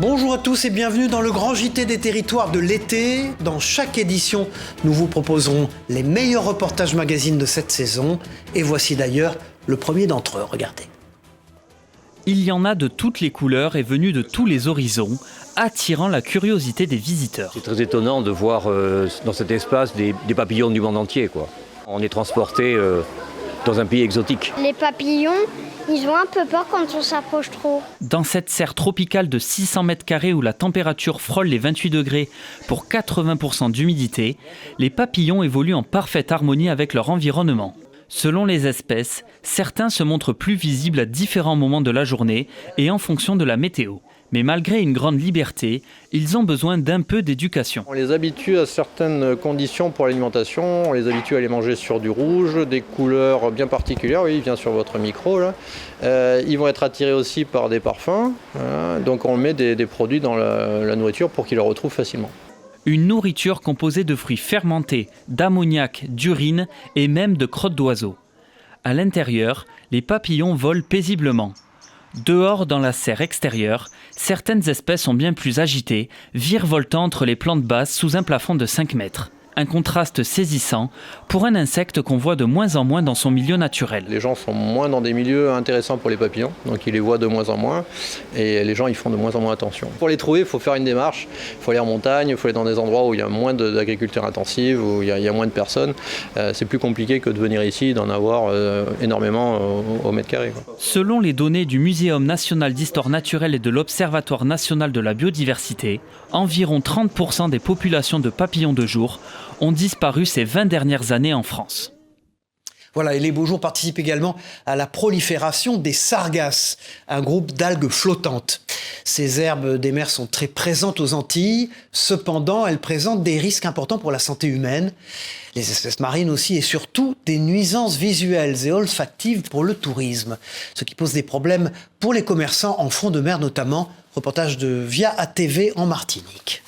Bonjour à tous et bienvenue dans le grand JT des territoires de l'été. Dans chaque édition, nous vous proposerons les meilleurs reportages magazines de cette saison. Et voici d'ailleurs le premier d'entre eux, regardez. Il y en a de toutes les couleurs et venus de tous les horizons, attirant la curiosité des visiteurs. C'est très étonnant de voir dans cet espace des papillons du monde entier, quoi. On est transporté dans un pays exotique. Les papillons, ils ont un peu peur quand on s'approche trop. Dans cette serre tropicale de 600 mètres carrés où la température frôle les 28 degrés pour 80% d'humidité, les papillons évoluent en parfaite harmonie avec leur environnement. Selon les espèces, certains se montrent plus visibles à différents moments de la journée et en fonction de la météo. Mais malgré une grande liberté, ils ont besoin d'un peu d'éducation. On les habitue à certaines conditions pour l'alimentation, on les habitue à les manger sur du rouge, des couleurs bien particulières, oui, il vient sur votre micro là. Ils vont être attirés aussi par des parfums, donc on met des produits dans la nourriture pour qu'ils le retrouvent facilement. Une nourriture composée de fruits fermentés, d'ammoniac, d'urine et même de crottes d'oiseaux. À l'intérieur, les papillons volent paisiblement. Dehors, dans la serre extérieure, certaines espèces sont bien plus agitées, virevoltant entre les plantes basses sous un plafond de 5 mètres. Un contraste saisissant pour un insecte qu'on voit de moins en moins dans son milieu naturel. Les gens sont moins dans des milieux intéressants pour les papillons, donc ils les voient de moins en moins et les gens y font de moins en moins attention. Pour les trouver, il faut faire une démarche, il faut aller en montagne, il faut aller dans des endroits où il y a moins d'agriculture intensive, où il y a moins de personnes. C'est plus compliqué que de venir ici, d'en avoir énormément au mètre carré, quoi. Selon les données du Muséum national d'histoire naturelle et de l'Observatoire national de la biodiversité, environ 30% des populations de papillons de jour ont disparu ces 20 dernières années en France. Voilà, et les Beaux Jours participent également à la prolifération des sargasses, un groupe d'algues flottantes. Ces herbes des mers sont très présentes aux Antilles, cependant elles présentent des risques importants pour la santé humaine, les espèces marines aussi et surtout des nuisances visuelles et olfactives pour le tourisme, ce qui pose des problèmes pour les commerçants en front de mer notamment. Reportage de Via ATV en Martinique.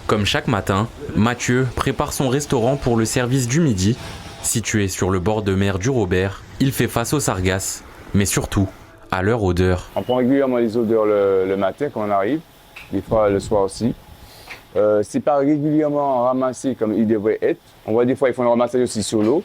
Comme chaque matin, Mathieu prépare son restaurant pour le service du midi. Situé sur le bord de mer du Robert, il fait face aux sargasses, mais surtout à leur odeur. On prend régulièrement les odeurs le matin quand on arrive, des fois le soir aussi. C'est pas régulièrement ramassé comme il devrait être. On voit des fois ils font le ramassage aussi sur l'eau,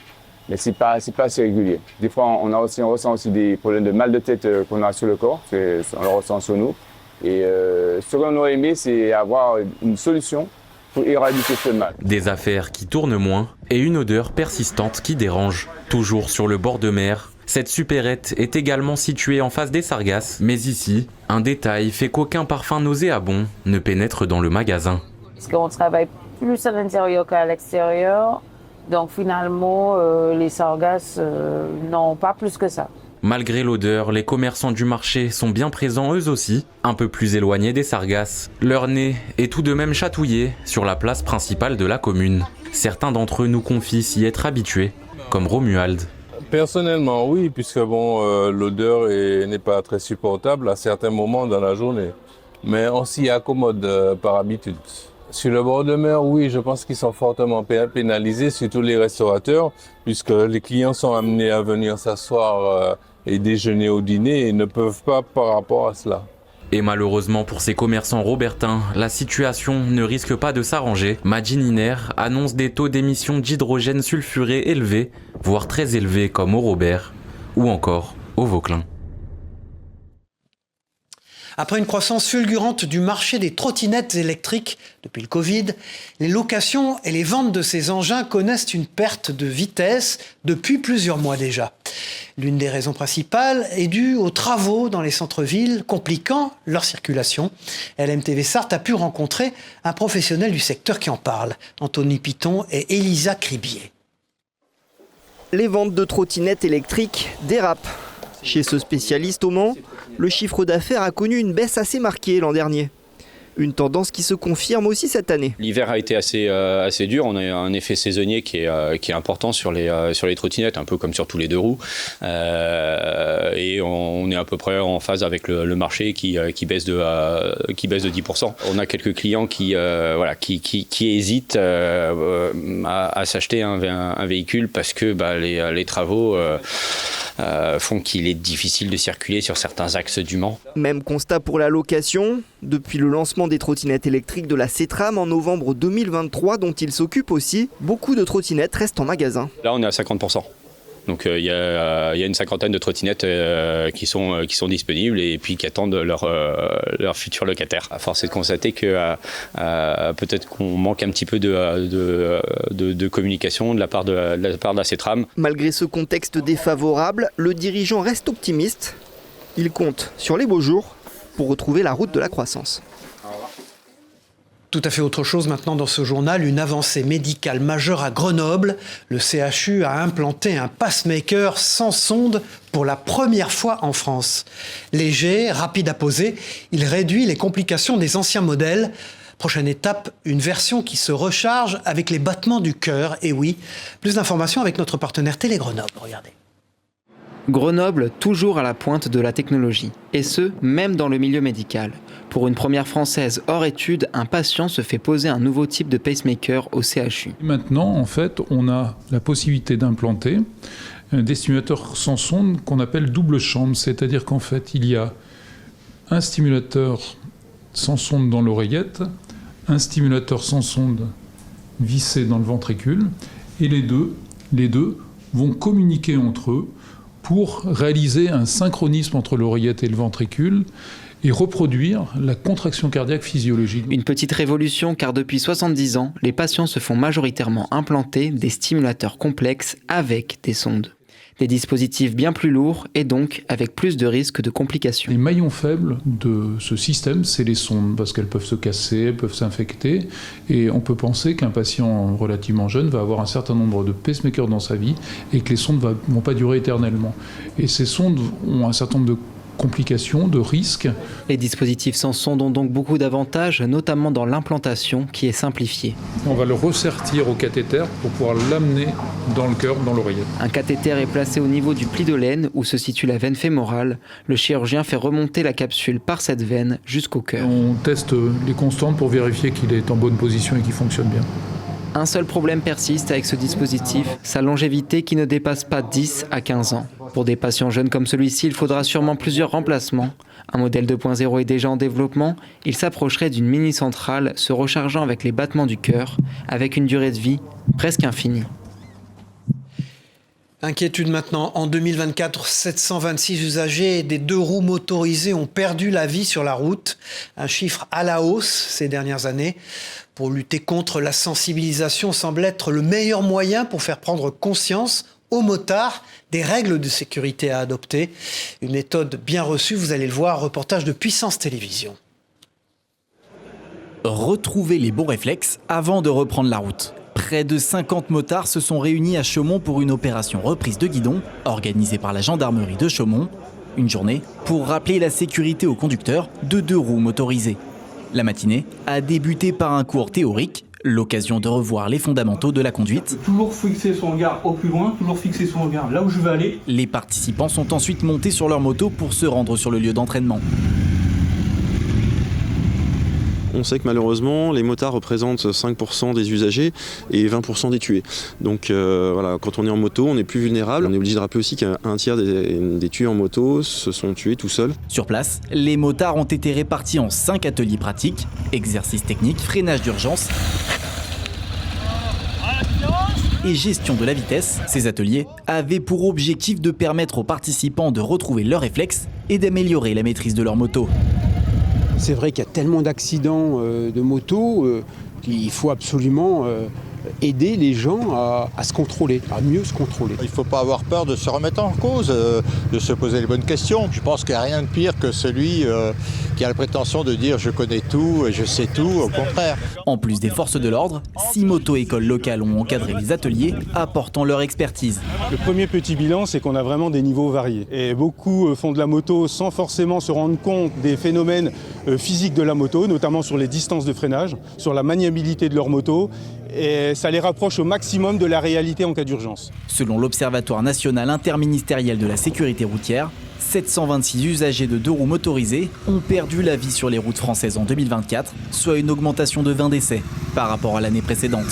mais c'est pas assez régulier. Des fois on ressent aussi des problèmes de mal de tête qu'on a sur le corps, on le ressent sur nous. Et ce qu'on aurait aimé, c'est avoir une solution pour éradiquer ce mal. Des affaires qui tournent moins et une odeur persistante qui dérange. Toujours sur le bord de mer, cette supérette est également située en face des sargasses. Mais ici, un détail fait qu'aucun parfum nauséabond ne pénètre dans le magasin. Parce qu'on travaille plus à l'intérieur qu'à l'extérieur. Donc finalement, les sargasses n'ont pas plus que ça. Malgré l'odeur, les commerçants du marché sont bien présents eux aussi, un peu plus éloignés des sargasses. Leur nez est tout de même chatouillé sur la place principale de la commune. Certains d'entre eux nous confient s'y être habitués, comme Romuald. Personnellement, oui, puisque l'odeur n'est pas très supportable à certains moments dans la journée. Mais on s'y accommode par habitude. Sur le bord de mer, oui, je pense qu'ils sont fortement pénalisés, surtout les restaurateurs, puisque les clients sont amenés à venir s'asseoir et déjeuner au dîner et ne peuvent pas par rapport à cela. Et malheureusement pour ces commerçants robertins, la situation ne risque pas de s'arranger. Madininer annonce des taux d'émissions d'hydrogène sulfuré élevés, voire très élevés comme au Robert ou encore au Vauclin. Après une croissance fulgurante du marché des trottinettes électriques depuis le Covid, les locations et les ventes de ces engins connaissent une perte de vitesse depuis plusieurs mois déjà. L'une des raisons principales est due aux travaux dans les centres-villes, compliquant leur circulation. LMTV Sarthe a pu rencontrer un professionnel du secteur qui en parle, Anthony Piton et Elisa Cribier. Les ventes de trottinettes électriques dérapent. Chez ce spécialiste au Mans, le chiffre d'affaires a connu une baisse assez marquée l'an dernier. Une tendance qui se confirme aussi cette année. L'hiver a été assez dur. On a eu un effet saisonnier qui est important sur les trottinettes, un peu comme sur tous les deux roues. Et on est à peu près en phase avec le marché qui baisse de 10%. On a quelques clients qui hésitent à s'acheter un véhicule parce que les travaux font qu'il est difficile de circuler sur certains axes du Mans. Même constat pour la location. Depuis le lancement des trottinettes électriques de la CETRAM en novembre 2023, dont il s'occupe aussi, beaucoup de trottinettes restent en magasin. Là, on est à 50%. Donc il y a une cinquantaine de trottinettes qui sont disponibles et puis qui attendent leur futur locataire. À force est de constater que peut-être qu'on manque un petit peu de communication de la part de la CETRAM. Malgré ce contexte défavorable, le dirigeant reste optimiste. Il compte sur les beaux jours pour retrouver la route de la croissance. Tout à fait autre chose maintenant dans ce journal, une avancée médicale majeure à Grenoble. Le CHU a implanté un pacemaker sans sonde pour la première fois en France. Léger, rapide à poser, il réduit les complications des anciens modèles. Prochaine étape, une version qui se recharge avec les battements du cœur. Et oui, plus d'informations avec notre partenaire Télé Grenoble. Regardez. Grenoble, toujours à la pointe de la technologie, et ce, même dans le milieu médical. Pour une première française hors études, un patient se fait poser un nouveau type de pacemaker au CHU. Maintenant, en fait, on a la possibilité d'implanter des stimulateurs sans sonde qu'on appelle double chambre, c'est-à-dire qu'en fait, il y a un stimulateur sans sonde dans l'oreillette, un stimulateur sans sonde vissé dans le ventricule, et les deux vont communiquer entre eux pour réaliser un synchronisme entre l'oreillette et le ventricule et reproduire la contraction cardiaque physiologique. Une petite révolution car depuis 70 ans, les patients se font majoritairement implanter des stimulateurs complexes avec des sondes. Des dispositifs bien plus lourds et donc avec plus de risques de complications. Les maillons faibles de ce système, c'est les sondes, parce qu'elles peuvent se casser, elles peuvent s'infecter, et on peut penser qu'un patient relativement jeune va avoir un certain nombre de pacemakers dans sa vie, et que les sondes ne vont pas durer éternellement. Et ces sondes ont un certain nombre de complications, de risques. Les dispositifs sans sonde ont donc beaucoup d'avantages, notamment dans l'implantation qui est simplifiée. On va le ressertir au cathéter pour pouvoir l'amener dans le cœur, dans l'oreillette. Un cathéter est placé au niveau du pli de l'aine où se situe la veine fémorale. Le chirurgien fait remonter la capsule par cette veine jusqu'au cœur. On teste les constantes pour vérifier qu'il est en bonne position et qu'il fonctionne bien. Un seul problème persiste avec ce dispositif, sa longévité qui ne dépasse pas 10 à 15 ans. Pour des patients jeunes comme celui-ci, il faudra sûrement plusieurs remplacements. Un modèle 2.0 est déjà en développement. Il s'approcherait d'une mini-centrale se rechargeant avec les battements du cœur, avec une durée de vie presque infinie. Inquiétude maintenant. En 2024, 726 usagers des 2 roues motorisées ont perdu la vie sur la route. Un chiffre à la hausse ces dernières années. Pour lutter contre la sensibilisation semble être le meilleur moyen pour faire prendre conscience aux motards des règles de sécurité à adopter. Une méthode bien reçue, vous allez le voir, reportage de Puissance Télévisions. Retrouver les bons réflexes avant de reprendre la route. Près de 50 motards se sont réunis à Chaumont pour une opération reprise de guidon organisée par la gendarmerie de Chaumont. Une journée pour rappeler la sécurité aux conducteurs de 2 roues motorisées. La matinée a débuté par un cours théorique, l'occasion de revoir les fondamentaux de la conduite. Toujours fixer son regard au plus loin, toujours fixer son regard là où je veux aller. Les participants sont ensuite montés sur leur moto pour se rendre sur le lieu d'entraînement. On sait que malheureusement, les motards représentent 5% des usagers et 20% des tués. Donc voilà, quand on est en moto, on est plus vulnérable. On est obligé de rappeler aussi qu'un tiers des tués en moto se sont tués tout seuls. Sur place, les motards ont été répartis en 5 ateliers pratiques, exercices techniques, freinage d'urgence et gestion de la vitesse. Ces ateliers avaient pour objectif de permettre aux participants de retrouver leurs réflexes et d'améliorer la maîtrise de leur moto. C'est vrai qu'il y a tellement d'accidents de moto qu'il faut absolument aider les gens à se contrôler, à mieux se contrôler. Il ne faut pas avoir peur de se remettre en cause, de se poser les bonnes questions. Je pense qu'il n'y a rien de pire que celui qui a la prétention de dire « je connais tout, je sais tout », au contraire. En plus des forces de l'ordre, 6 moto-écoles locales ont encadré les ateliers, apportant leur expertise. Le premier petit bilan, c'est qu'on a vraiment des niveaux variés. Et beaucoup font de la moto sans forcément se rendre compte des phénomènes physiques de la moto, notamment sur les distances de freinage, sur la maniabilité de leur moto. Et ça les rapproche au maximum de la réalité en cas d'urgence. Selon l'Observatoire national interministériel de la sécurité routière, 726 usagers de 2 roues motorisées ont perdu la vie sur les routes françaises en 2024, soit une augmentation de 20 décès par rapport à l'année précédente.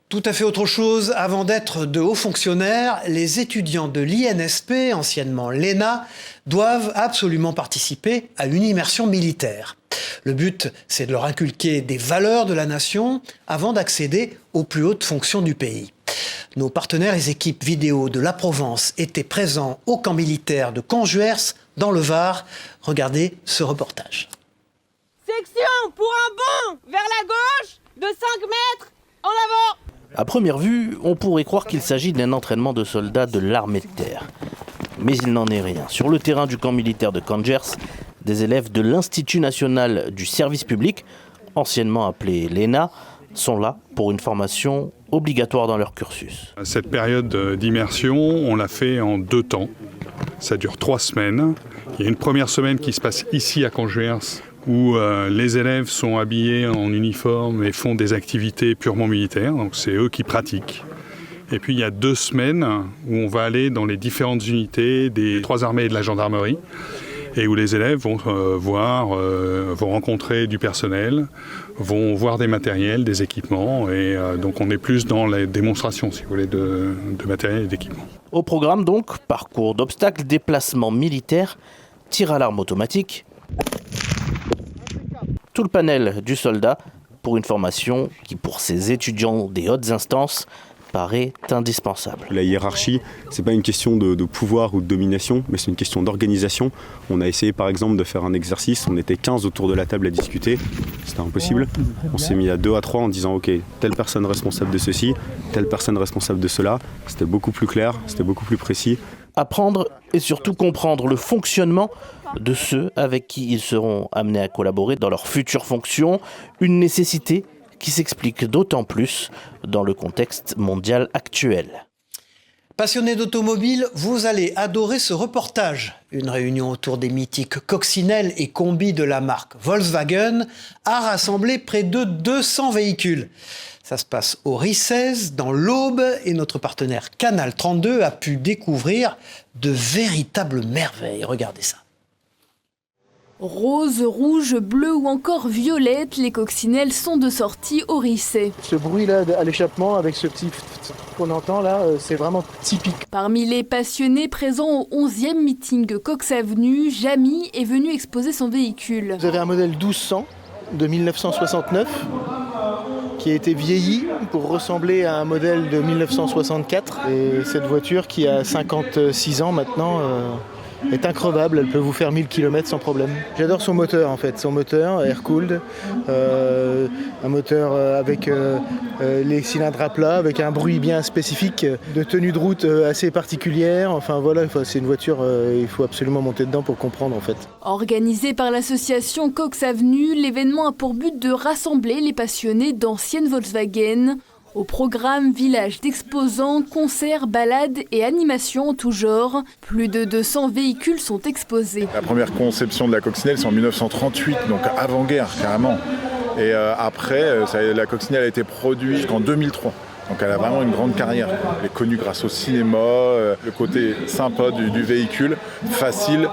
Tout à fait autre chose. Avant d'être de hauts fonctionnaires, les étudiants de l'INSP, anciennement l'ENA, doivent absolument participer à une immersion militaire. Le but, c'est de leur inculquer des valeurs de la nation avant d'accéder aux plus hautes fonctions du pays. Nos partenaires et équipes vidéo de la Provence étaient présents au camp militaire de Conjuers, dans le Var. Regardez ce reportage. Section pour un bond vers la gauche de 5 mètres en avant. À première vue, on pourrait croire qu'il s'agit d'un entraînement de soldats de l'armée de terre. Mais il n'en est rien. Sur le terrain du camp militaire de Conjuers, des élèves de l'Institut national du service public, anciennement appelé l'ENA, sont là pour une formation obligatoire dans leur cursus. Cette période d'immersion, on l'a fait en 2 temps. Ça dure 3 semaines. Il y a une première semaine qui se passe ici à Conjuers, où les élèves sont habillés en uniforme et font des activités purement militaires, donc c'est eux qui pratiquent. Et puis il y a 2 semaines où on va aller dans les différentes unités des 3 armées et de la gendarmerie, et où les élèves vont vont rencontrer du personnel, vont voir des matériels, des équipements, et donc on est plus dans la démonstration, si vous voulez, de matériel et d'équipement. Au programme donc, parcours d'obstacles, déplacements militaires, tir à l'arme automatique, tout le panel du soldat pour une formation qui, pour ces étudiants des hautes instances, paraît indispensable. La hiérarchie, c'est pas une question de pouvoir ou de domination, mais c'est une question d'organisation. On a essayé par exemple de faire un exercice, on était 15 autour de la table à discuter, c'était impossible. On s'est mis à 2 à 3 en disant ok, telle personne responsable de ceci, telle personne responsable de cela. C'était beaucoup plus clair, c'était beaucoup plus précis. Apprendre et surtout comprendre le fonctionnement de ceux avec qui ils seront amenés à collaborer dans leurs futures fonctions, une nécessité qui s'explique d'autant plus dans le contexte mondial actuel. Passionnés d'automobile, vous allez adorer ce reportage. Une réunion autour des mythiques coccinelles et combis de la marque Volkswagen a rassemblé près de 200 véhicules. Ça se passe au RICES, dans l'Aube, et notre partenaire Canal 32 a pu découvrir de véritables merveilles. Regardez ça. Rose, rouge, bleu ou encore violette, les coccinelles sont de sortie au RICES. Ce bruit-là à l'échappement avec ce petit qu'on entend là, c'est vraiment typique. Parmi les passionnés présents au 11e meeting Cox Avenue, Jamy est venu exposer son véhicule. Vous avez un modèle 1200 de 1969 qui a été vieilli pour ressembler à un modèle de 1964. Et cette voiture qui a 56 ans maintenant est increvable, elle peut vous faire 1000 km sans problème. J'adore son moteur en fait, son moteur air-cooled, un moteur avec les cylindres à plat, avec un bruit bien spécifique, de tenue de route assez particulière. Enfin voilà, c'est une voiture, il faut absolument monter dedans pour comprendre en fait. Organisé par l'association Cox Avenue, l'événement a pour but de rassembler les passionnés d'anciennes Volkswagen. Au programme, village d'exposants, concerts, balades et animations en tout genre. Plus de 200 véhicules sont exposés. La première conception de la coccinelle, c'est en 1938, donc avant-guerre carrément. Et après, la coccinelle a été produite jusqu'en 2003. Donc elle a vraiment une grande carrière. Elle est connue grâce au cinéma, le côté sympa du véhicule, facile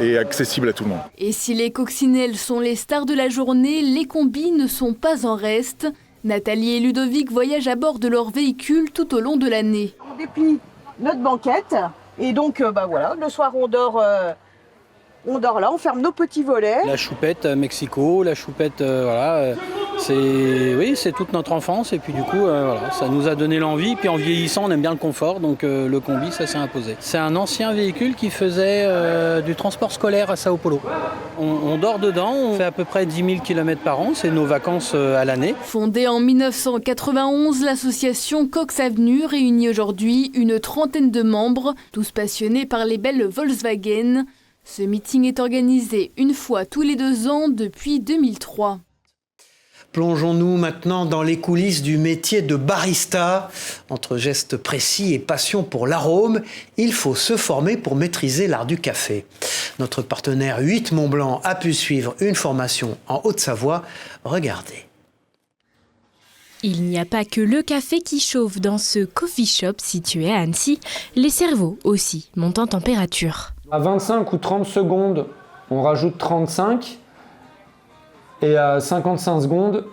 et accessible à tout le monde. Et si les coccinelles sont les stars de la journée, les combis ne sont pas en reste. Nathalie et Ludovic voyagent à bord de leur véhicule tout au long de l'année. On déplie notre banquette et donc voilà, le soir on dort là, on ferme nos petits volets. La choupette Mexico, la choupette c'est toute notre enfance et puis du coup ça nous a donné l'envie. Puis en vieillissant on aime bien le confort, donc le combi ça s'est imposé. C'est un ancien véhicule qui faisait du transport scolaire à Sao Paulo. On dort dedans, on fait à peu près 10 000 km par an, c'est nos vacances à l'année. Fondée en 1991, l'association Cox Avenue réunit aujourd'hui une 30aine de membres, tous passionnés par les belles Volkswagen. Ce meeting est organisé une fois tous les 2 ans depuis 2003. Plongeons-nous maintenant dans les coulisses du métier de barista. Entre gestes précis et passion pour l'arôme, il faut se former pour maîtriser l'art du café. Notre partenaire 8 Mont-Blanc a pu suivre une formation en Haute-Savoie. Regardez. Il n'y a pas que le café qui chauffe dans ce coffee shop situé à Annecy, les cerveaux aussi montent en température. À 25 ou 30 secondes, on rajoute 35 et à 55 secondes,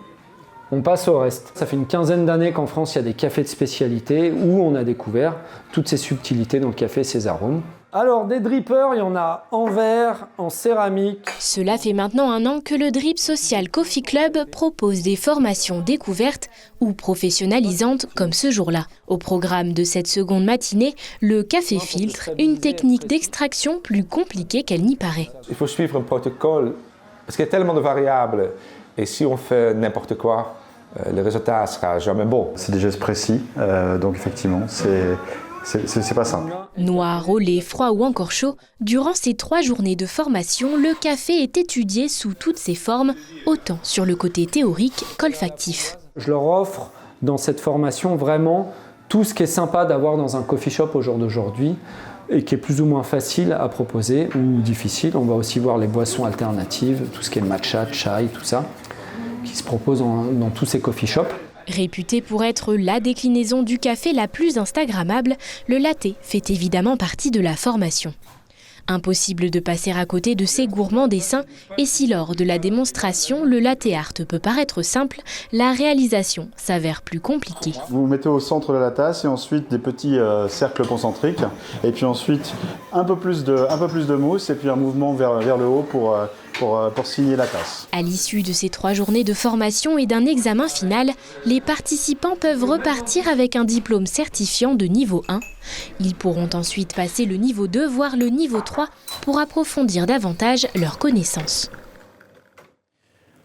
On passe au reste. Ça fait une quinzaine d'années qu'en France, il y a des cafés de spécialité où on a découvert toutes ces subtilités dans le café et ses arômes. Alors, des drippers, il y en a en verre, en céramique. Cela fait maintenant 1 an que le Drip Social Coffee Club propose des formations découvertes ou professionnalisantes comme ce jour-là. Au programme de cette seconde matinée, le café filtre, une technique d'extraction plus compliquée qu'elle n'y paraît. Il faut suivre un protocole parce qu'il y a tellement de variables. Et si on fait n'importe quoi, le résultat ne sera jamais bon. C'est des gestes précis, donc effectivement, c'est pas simple. Noir, au lait, froid ou encore chaud, durant ces 3 journées de formation, le café est étudié sous toutes ses formes, autant sur le côté théorique qu'olfactif. Je leur offre dans cette formation vraiment tout ce qui est sympa d'avoir dans un coffee shop au jour d'aujourd'hui et qui est plus ou moins facile à proposer ou difficile. On va aussi voir les boissons alternatives, tout ce qui est matcha, chai, tout ça, qui se propose dans tous ces coffee shops. Réputé pour être la déclinaison du café la plus instagrammable, le latte fait évidemment partie de la formation. Impossible de passer à côté de ces gourmands dessins, et si lors de la démonstration, le latte art peut paraître simple, la réalisation s'avère plus compliquée. Vous mettez au centre de la tasse et ensuite des petits cercles concentriques, et puis ensuite un peu plus de mousse et puis un mouvement vers le haut pour signer la tasse. À l'issue de ces 3 journées de formation et d'un examen final, les participants peuvent repartir avec un diplôme certifiant de niveau 1. Ils pourront ensuite passer le niveau 2, voire le niveau 3, pour approfondir davantage leurs connaissances.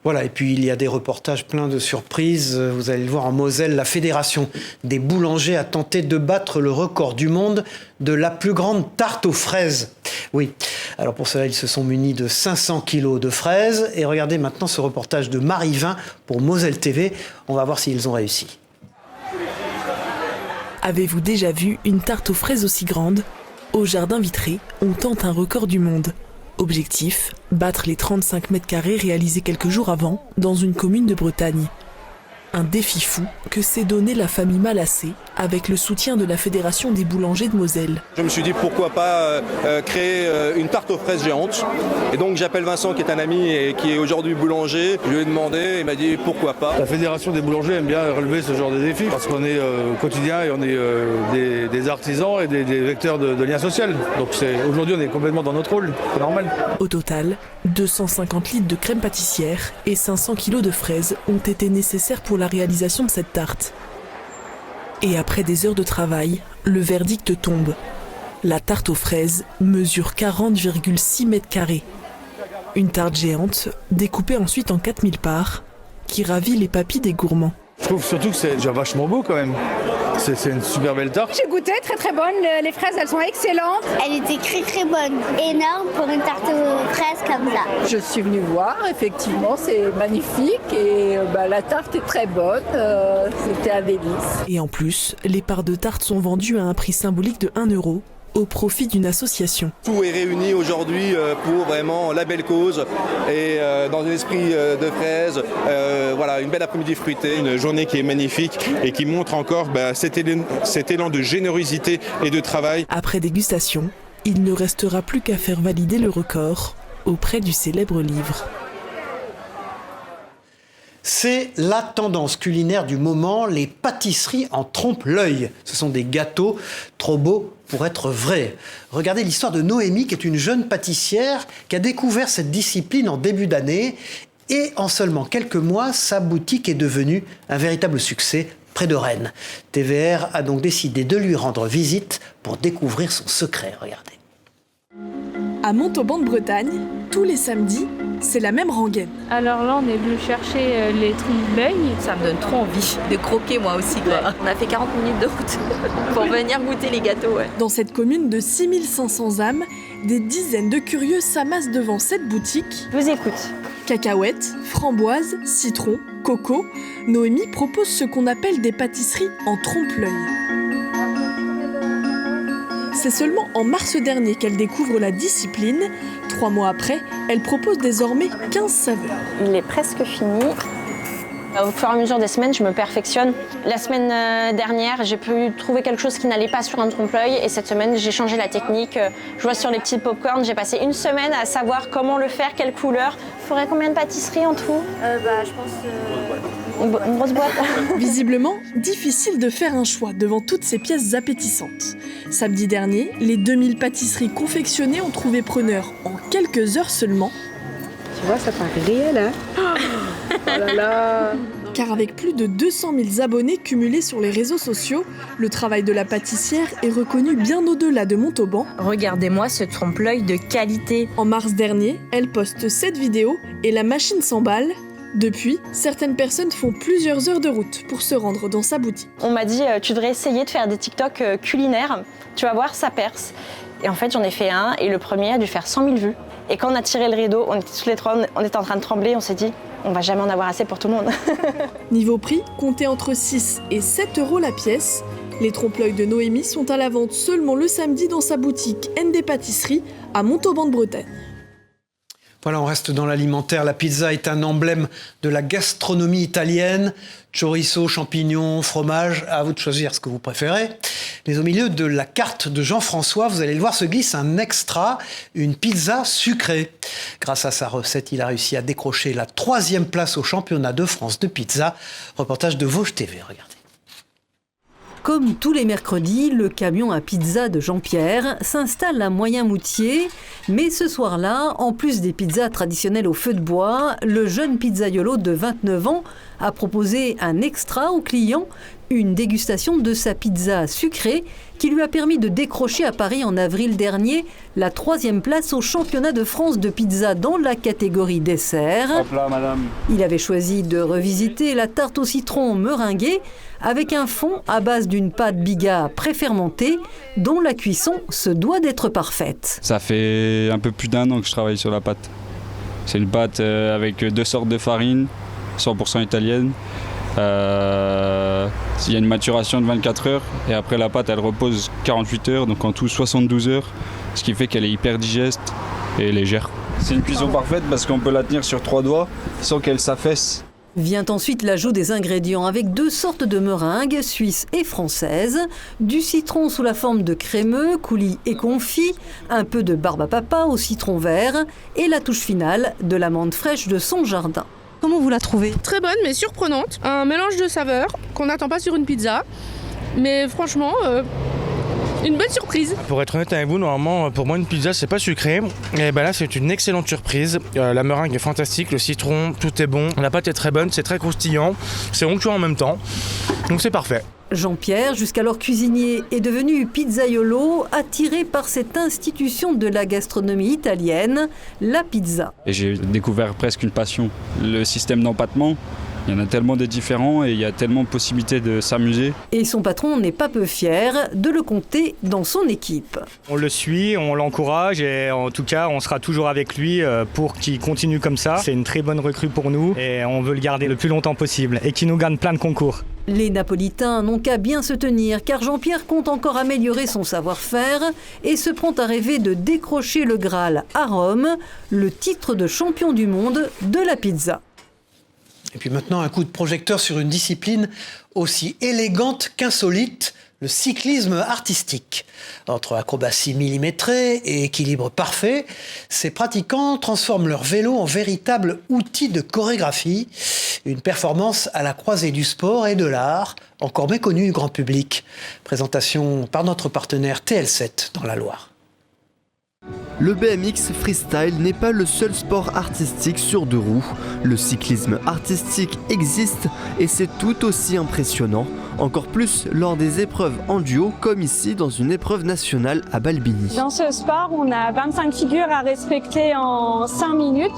Voilà, et puis il y a des reportages pleins de surprises. Vous allez le voir en Moselle, la Fédération des boulangers a tenté de battre le record du monde de la plus grande tarte aux fraises. Oui, alors pour cela, ils se sont munis de 500 kilos de fraises. Et regardez maintenant ce reportage de Marie Vin pour Moselle TV. On va voir s'ils ont réussi. Avez-vous déjà vu une tarte aux fraises aussi grande ? Au jardin vitré, on tente un record du monde. Objectif, battre les 35 mètres carrés réalisés quelques jours avant dans une commune de Bretagne. Un défi fou que s'est donné la famille Malassé avec le soutien de la Fédération des boulangers de Moselle. Je me suis dit pourquoi pas créer une tarte aux fraises géante. Et donc j'appelle Vincent qui est un ami et qui est aujourd'hui boulanger. Je lui ai demandé, il m'a dit pourquoi pas. La Fédération des boulangers aime bien relever ce genre de défis parce qu'on est au quotidien et on est des artisans et des vecteurs de lien social. Donc aujourd'hui on est complètement dans notre rôle, c'est normal. Au total, 250 litres de crème pâtissière et 500 kilos de fraises ont été nécessaires pour la réalisation de cette tarte. Et après des heures de travail, le verdict tombe. La tarte aux fraises mesure 40,6 mètres carrés. Une tarte géante, découpée ensuite en 4000 parts, qui ravit les papilles des gourmands. Je trouve surtout que c'est déjà vachement beau quand même. C'est une super belle tarte. J'ai goûté, très très bonne. Les fraises, elles sont excellentes. Elle était très très bonne. Énorme pour une tarte aux fraises comme ça. Je suis venue voir, effectivement, c'est magnifique. Et la tarte est très bonne. C'était un délice. Et en plus, les parts de tarte sont vendues à un prix symbolique de 1 € au profit d'une association. Tout est réuni aujourd'hui pour vraiment la belle cause et dans un esprit de fraise, voilà, une belle après-midi fruitée. Une journée qui est magnifique et qui montre encore cet élan de générosité et de travail. Après dégustation, il ne restera plus qu'à faire valider le record auprès du célèbre livre. C'est la tendance culinaire du moment, les pâtisseries en trompe-l'œil. Ce sont des gâteaux trop beaux pour être vrais. Regardez l'histoire de Noémie, qui est une jeune pâtissière qui a découvert cette discipline en début d'année. Et en seulement quelques mois, sa boutique est devenue un véritable succès près de Rennes. TVR a donc décidé de lui rendre visite pour découvrir son secret. Regardez. À Montauban de Bretagne, tous les samedis, c'est la même rengaine. Alors là, on est venu chercher les trompe-l'œil. Ça me donne trop envie de croquer moi aussi. Quoi. Ouais. On a fait 40 minutes de route pour venir goûter les gâteaux. Ouais. Dans cette commune de 6500 âmes, des dizaines de curieux s'amassent devant cette boutique. Je vous écoute. Cacahuètes, framboises, citron, coco, Noémie propose ce qu'on appelle des pâtisseries en trompe-l'œil. C'est seulement en mars dernier qu'elle découvre la discipline. 3 mois après, elle propose désormais 15 saveurs. Il est presque fini. Au fur et à mesure des semaines, je me perfectionne. La semaine dernière, j'ai pu trouver quelque chose qui n'allait pas sur un trompe-l'œil. Et cette semaine, j'ai changé la technique. Je vois sur les petits pop-corn, j'ai passé une semaine à savoir comment le faire, quelle couleur. Il faudrait combien de pâtisseries en tout ? Je pense une grosse boîte. Visiblement, difficile de faire un choix devant toutes ces pièces appétissantes. Samedi dernier, les 2000 pâtisseries confectionnées ont trouvé preneur en quelques heures seulement. Tu vois, ça paraît réel, hein? Oh là là! Car avec plus de 200 000 abonnés cumulés sur les réseaux sociaux, le travail de la pâtissière est reconnu bien au-delà de Montauban. Regardez-moi ce trompe-l'œil de qualité. En mars dernier, elle poste 7 vidéos et la machine s'emballe. Depuis, certaines personnes font plusieurs heures de route pour se rendre dans sa boutique. On m'a dit tu devrais essayer de faire des TikTok culinaires, tu vas voir, ça perce. Et en fait, j'en ai fait un et le premier a dû faire 100 000 vues. Et quand on a tiré le rideau, on était tous les trois, on était en train de trembler, on s'est dit on va jamais en avoir assez pour tout le monde. Niveau prix, comptez entre 6 et 7 € la pièce. Les trompe-l'œil de Noémie sont à la vente seulement le samedi dans sa boutique ND Pâtisserie à Montauban de Bretagne. Voilà, on reste dans l'alimentaire. La pizza est un emblème de la gastronomie italienne. Chorizo, champignons, fromage, à vous de choisir ce que vous préférez. Mais au milieu de la carte de Jean-François, vous allez le voir, se glisse un extra, une pizza sucrée. Grâce à sa recette, il a réussi à décrocher la 3e place au championnat de France de pizza. Reportage de Vosges TV, regardez. Comme tous les mercredis, le camion à pizza de Jean-Pierre s'installe à Moyen-Moutier. Mais ce soir-là, en plus des pizzas traditionnelles au feu de bois, le jeune pizzaiolo de 29 ans a proposé un extra aux clients, une dégustation de sa pizza sucrée qui lui a permis de décrocher à Paris en avril dernier la 3e place au championnat de France de pizza dans la catégorie dessert. Hop là, madame. Il avait choisi de revisiter la tarte au citron meringuée avec un fond à base d'une pâte biga préfermentée dont la cuisson se doit d'être parfaite. Ça fait un peu plus d'1 an que je travaille sur la pâte. C'est une pâte avec 2 sortes de farine, 100% italienne. Il y a une maturation de 24 heures et après la pâte elle repose 48 heures, donc en tout 72 heures, ce qui fait qu'elle est hyper digeste et légère. C'est une cuisson parfaite parce qu'on peut la tenir sur 3 doigts sans qu'elle s'affaisse. Vient ensuite l'ajout des ingrédients avec 2 sortes de meringues, suisse et française, du citron sous la forme de crémeux, coulis et confit, un peu de barbe à papa au citron vert et la touche finale de l'amande fraîche de son jardin. Comment vous la trouvez ? Très bonne mais surprenante, un mélange de saveurs qu'on n'attend pas sur une pizza, mais franchement une bonne surprise. Pour être honnête avec vous, normalement pour moi une pizza c'est pas sucré, et ben là c'est une excellente surprise. La meringue est fantastique, le citron, tout est bon, la pâte est très bonne, c'est très croustillant, c'est onctueux en même temps, donc c'est parfait. Jean-Pierre, jusqu'alors cuisinier, est devenu pizzaiolo, attiré par cette institution de la gastronomie italienne, la pizza. Et j'ai découvert presque une passion. Le système d'empattement, il y en a tellement de différents et il y a tellement de possibilités de s'amuser. Et son patron n'est pas peu fier de le compter dans son équipe. On le suit, on l'encourage et en tout cas on sera toujours avec lui pour qu'il continue comme ça. C'est une très bonne recrue pour nous et on veut le garder le plus longtemps possible et qu'il nous gagne plein de concours. Les Napolitains n'ont qu'à bien se tenir car Jean-Pierre compte encore améliorer son savoir-faire et se prend à rêver de décrocher le Graal à Rome, le titre de champion du monde de la pizza. Et puis maintenant, un coup de projecteur sur une discipline aussi élégante qu'insolite, le cyclisme artistique. Entre acrobatie millimétrée et équilibre parfait, ces pratiquants transforment leur vélo en véritable outil de chorégraphie, une performance à la croisée du sport et de l'art, encore méconnue du grand public. Présentation par notre partenaire TL7 dans la Loire. Le BMX freestyle n'est pas le seul sport artistique sur 2 roues. Le cyclisme artistique existe et c'est tout aussi impressionnant, encore plus lors des épreuves en duo comme ici dans une épreuve nationale à Balbini. Dans ce sport, on a 25 figures à respecter en 5 minutes.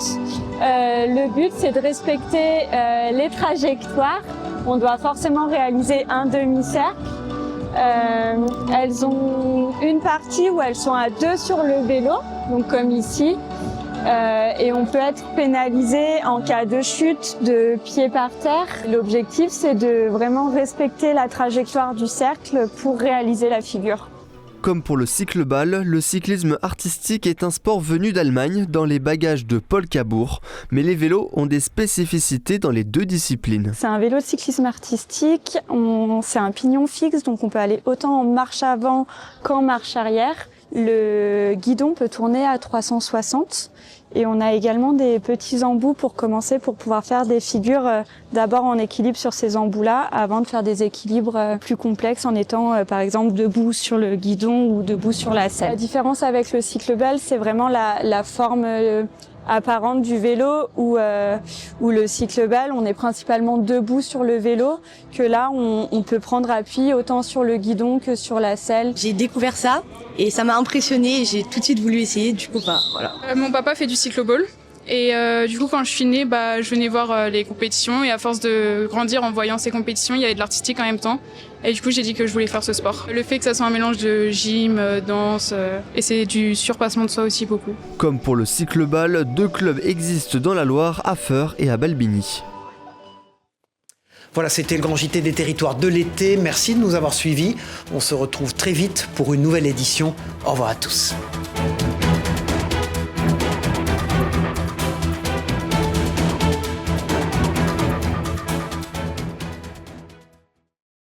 Le but, c'est de respecter les trajectoires. On doit forcément réaliser un demi-cercle. Elles ont une partie où elles sont à 2 sur le vélo, donc comme ici, et on peut être pénalisé en cas de chute, de pied par terre. L'objectif, c'est de vraiment respecter la trajectoire du cercle pour réaliser la figure. Comme pour le cycleball, le cyclisme artistique est un sport venu d'Allemagne dans les bagages de Paul Cabourg, mais les vélos ont des spécificités dans les 2 disciplines. C'est un vélo de cyclisme artistique, c'est un pignon fixe, donc on peut aller autant en marche avant qu'en marche arrière. Le guidon peut tourner à 360 Et on a également des petits embouts pour commencer, pour pouvoir faire des figures d'abord en équilibre sur ces embouts-là, avant de faire des équilibres plus complexes en étant par exemple debout sur le guidon ou debout sur la selle. La différence avec le cycloball, c'est vraiment la forme apparente du vélo où le cycloball, on est principalement debout sur le vélo, que là on peut prendre appui autant sur le guidon que sur la selle. J'ai découvert ça et ça m'a impressionnée et j'ai tout de suite voulu essayer, du coup voilà. Mon papa fait du cycloball et du coup quand je suis née, je venais voir les compétitions et à force de grandir en voyant ces compétitions, il y avait de l'artistique en même temps. Et du coup, j'ai dit que je voulais faire ce sport. Le fait que ça soit un mélange de gym, danse, et c'est du surpassement de soi aussi beaucoup. Comme pour le cycloball, 2 clubs existent dans la Loire, à Feurs et à Balbigny. Voilà, c'était le Grand JT des territoires de l'été. Merci de nous avoir suivis. On se retrouve très vite pour une nouvelle édition. Au revoir à tous.